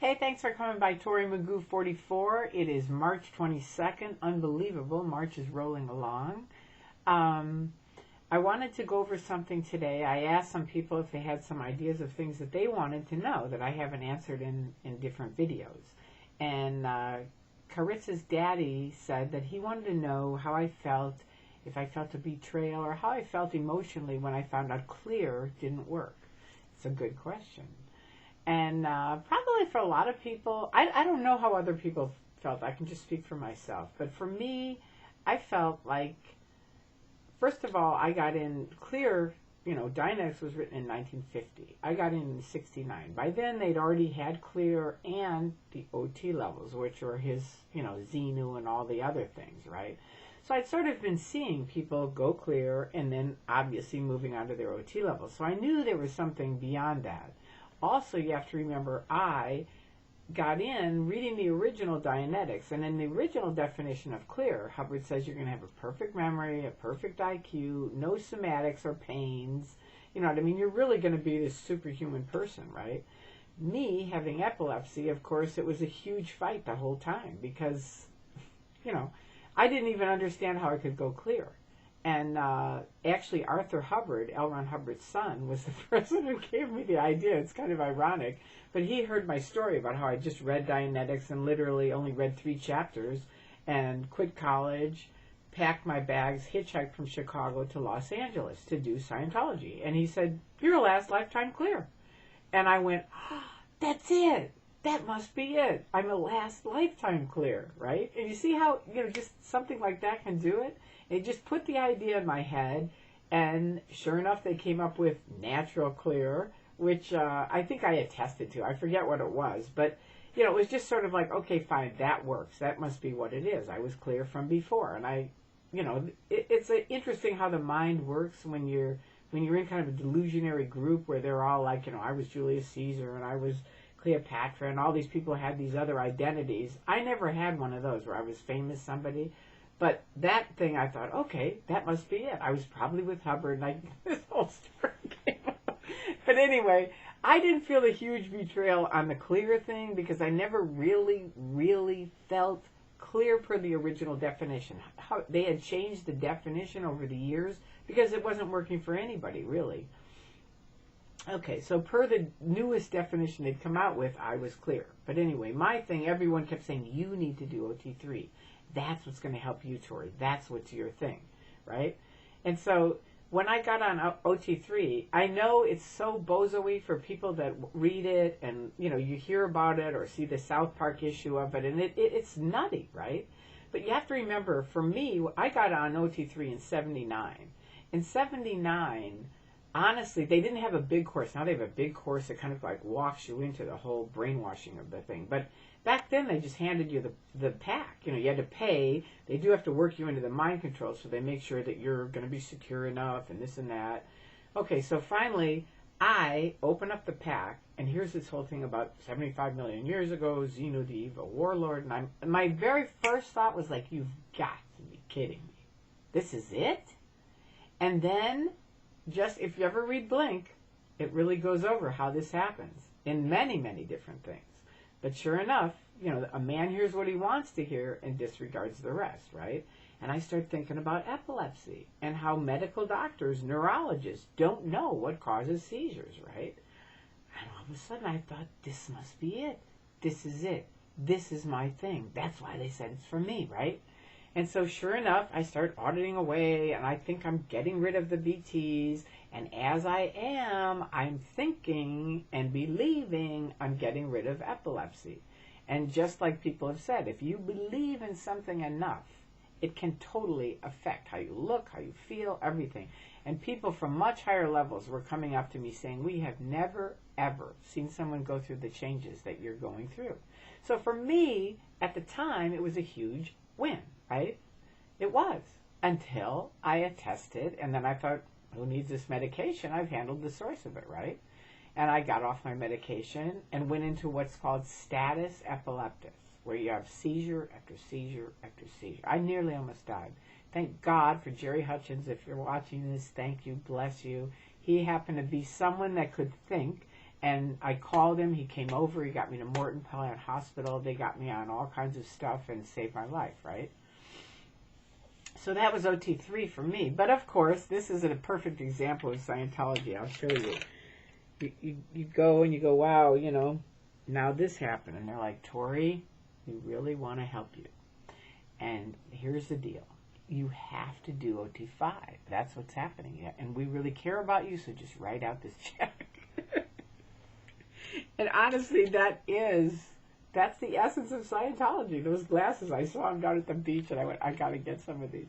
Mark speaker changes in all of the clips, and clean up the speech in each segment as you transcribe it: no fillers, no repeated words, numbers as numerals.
Speaker 1: Hey, thanks for coming by Tori Magoo 44. It is March 22nd. Unbelievable. March is rolling along. I wanted to go over something today. I asked some people if they had some ideas of things that they wanted to know that I haven't answered in different videos. And Caritza's daddy said that he wanted to know how I felt, if I felt a betrayal, or how I felt emotionally when I found out clear didn't work. It's a good question. And probably for a lot of people, I don't know how other people felt. I can just speak for myself. But for me, I felt like, first of all, I got in clear. Dianetics was written in 1950. I got in 69. By then, they'd already had clear and the OT levels, which were his, Xenu and all the other things, right? So I'd sort of been seeing people go clear and then obviously moving on to their OT levels. So I knew there was something beyond that. Also, you have to remember, I got in reading the original Dianetics, and in the original definition of clear, Hubbard says you're going to have a perfect memory, a perfect IQ, no somatics or pains. You know what I mean? You're really going to be this superhuman person, right? Me having epilepsy, of course, it was a huge fight the whole time because, I didn't even understand how I could go clear. And actually, Arthur Hubbard, L. Ron Hubbard's son, was the person who gave me the idea. It's kind of ironic. But he heard my story about how I just read Dianetics and literally only read 3 chapters and quit college, packed my bags, hitchhiked from Chicago to Los Angeles to do Scientology. And he said, "You're a last lifetime clear." And I went, oh, that's it. That must be it. I'm a last lifetime clear, right? And you see how, just something like that can do it? They just put the idea in my head, and sure enough, they came up with natural clear, which I think I attested to. I forget what it was, but it was just sort of like, okay, fine, that works. That must be what it is. I was clear from before, and it's interesting how the mind works when you're in kind of a delusionary group where they're all like, I was Julius Caesar and I was Cleopatra, and all these people had these other identities. I never had one of those where I was famous somebody. But that thing, I thought, okay, that must be it. I was probably with Hubbard, and this whole story came up. But anyway, I didn't feel a huge betrayal on the clear thing because I never really felt clear per the original definition. How they had changed the definition over the years because it wasn't working for anybody, really. Okay, so per the newest definition they'd come out with, I was clear. But anyway, my thing, everyone kept saying, you need to do OT3. That's what's going to help you, Tori. That's what's your thing, right? And so when I got on OT3, I know it's so bozo-y for people that read it and, you hear about it or see the South Park issue of it, and it's nutty, right? But you have to remember, for me, I got on OT3 in 79. In 79, honestly, they didn't have a big course. Now they have a big course that kind of like walks you into the whole brainwashing of the thing. But back then, they just handed you the pack. You had to pay. They do have to work you into the mind control, so they make sure that you're going to be secure enough and this and that. Okay, so finally, I open up the pack, and here's this whole thing about 75 million years ago, Xenu the evil warlord, and my very first thought was like, you've got to be kidding me. This is it? And then, just if you ever read Blink, it really goes over how this happens in many, many different things. But sure enough, a man hears what he wants to hear and disregards the rest, right? And I start thinking about epilepsy and how medical doctors, neurologists, don't know what causes seizures, right? And all of a sudden I thought, this must be it. This is it. This is my thing. That's why they said it's for me, right? And so sure enough, I start auditing away, and I think I'm getting rid of the BTs. And as I am, I'm thinking and believing I'm getting rid of epilepsy. And just like people have said, if you believe in something enough, it can totally affect how you look, how you feel, everything. And people from much higher levels were coming up to me saying, we have never, ever seen someone go through the changes that you're going through. So for me, at the time, it was a huge win, right? It was, until I attested, and then I thought, who needs this medication? I've handled the source of it, right? And I got off my medication and went into what's called status epilepticus, where you have seizure after seizure after seizure. I nearly almost died. Thank God for Jerry Hutchins. If you're watching this, thank you, bless you. He happened to be someone that could think And I called him. He came over. He got me to Morton Plant Hospital. They got me on all kinds of stuff and saved my life, right? So that was OT3 for me. But of course, this isn't a perfect example of Scientology. I'll show you. You go and you go, wow, you know, now this happened. And they're like, Tori, we really want to help you. And here's the deal. You have to do OT5. That's what's happening. And we really care about you, so just write out this check. And honestly, that's the essence of Scientology. Those glasses, I saw them down at the beach, and I went, I got to get some of these.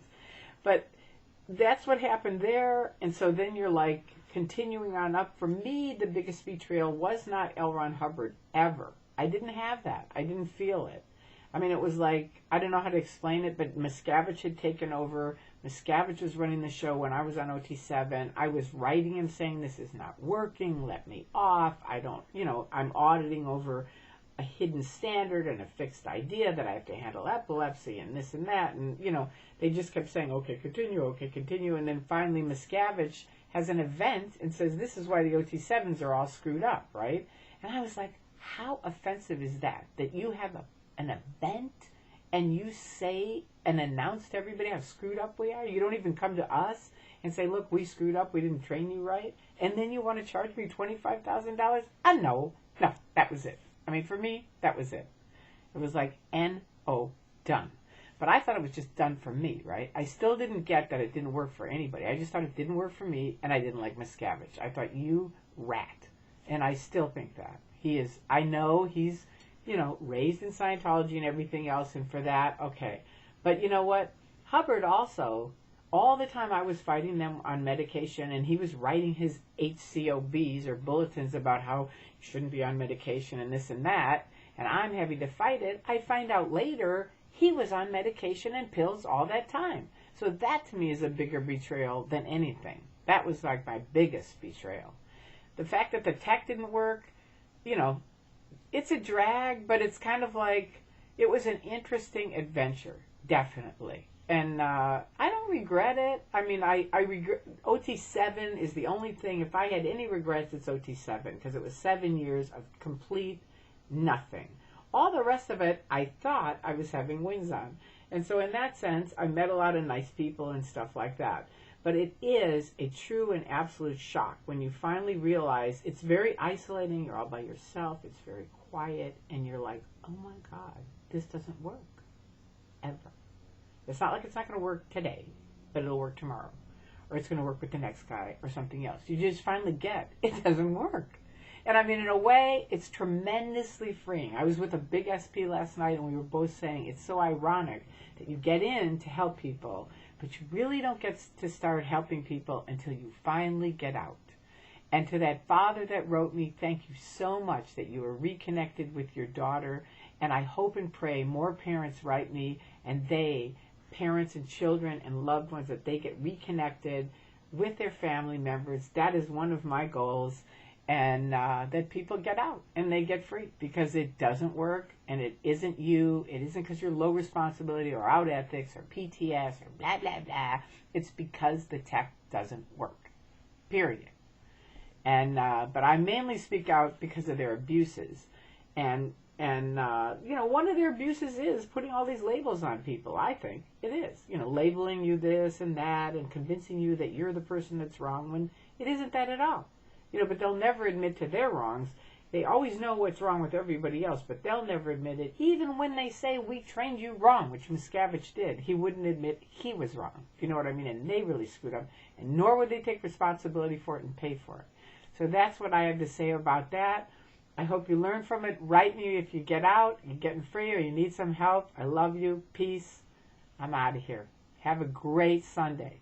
Speaker 1: But that's what happened there. And so then you're like continuing on up. For me, the biggest betrayal was not L. Ron Hubbard, ever. I didn't have that. I didn't feel it. I mean, it was like, I don't know how to explain it, but Miscavige had taken over. Miscavige was running the show when I was on OT7. I was writing and saying, this is not working, let me off. I don't, you know, I'm auditing over a hidden standard and a fixed idea that I have to handle epilepsy and this and that. And, you know, they just kept saying, okay, continue. And then finally Miscavige has an event and says, this is why the OT7s are all screwed up, right? And I was like, how offensive is that? That you have an event and you say and announce to everybody how screwed up we are? You don't even come to us and say, look, we screwed up, we didn't train you right, and then you want to charge me $25,000? No, that was it. I mean, for me, that was it. It was like, N-O, done. But I thought it was just done for me, right? I still didn't get that it didn't work for anybody. I just thought it didn't work for me, and I didn't like Miscavige. I thought, you rat. And I still think that. He is, I know he's, you know, raised in Scientology and everything else, and for that, okay. But you know what? Hubbard also, all the time I was fighting them on medication, and he was writing his HCOBs or bulletins about how you shouldn't be on medication and this and that, and I'm having to fight it. I find out later he was on medication and pills all that time. So that to me is a bigger betrayal than anything. That was like my biggest betrayal. The fact that the tech didn't work, you know, it's a drag, but it's kind of like, it was an interesting adventure, definitely. And I don't regret it. I mean, I regret, OT7 is the only thing, if I had any regrets, it's OT7, because it was 7 years of complete nothing. All the rest of it, I thought I was having wings on. And so in that sense, I met a lot of nice people and stuff like that. But it is a true and absolute shock when you finally realize it's very isolating. You're all by yourself. It's very quiet. And you're like, oh my God, this doesn't work. Ever. It's not like it's not going to work today, but it'll work tomorrow. Or it's going to work with the next guy or something else. You just finally get it doesn't work. And I mean, in a way, it's tremendously freeing. I was with a big SP last night, and we were both saying it's so ironic that you get in to help people, but you really don't get to start helping people until you finally get out. And to that father that wrote me, thank you so much that you are reconnected with your daughter. And I hope and pray more parents write me, and they, parents and children and loved ones, that they get reconnected with their family members. That is one of my goals. And that people get out and they get free, because it doesn't work, and it isn't you. It isn't because you're low responsibility or out ethics or PTS or blah, blah, blah. It's because the tech doesn't work, period. And but I mainly speak out because of their abuses. And you know, one of their abuses is putting all these labels on people. I think it is, you know, labeling you this and that and convincing you that you're the person that's wrong when it isn't that at all. You know, but they'll never admit to their wrongs. They always know what's wrong with everybody else, but they'll never admit it. Even when they say, we trained you wrong, which Miscavige did, he wouldn't admit he was wrong, if you know what I mean, and they really screwed up, and nor would they take responsibility for it and pay for it. So that's what I have to say about that. I hope you learn from it. Write me if you get out, you're getting free, or you need some help. I love you. Peace. I'm out of here. Have a great Sunday.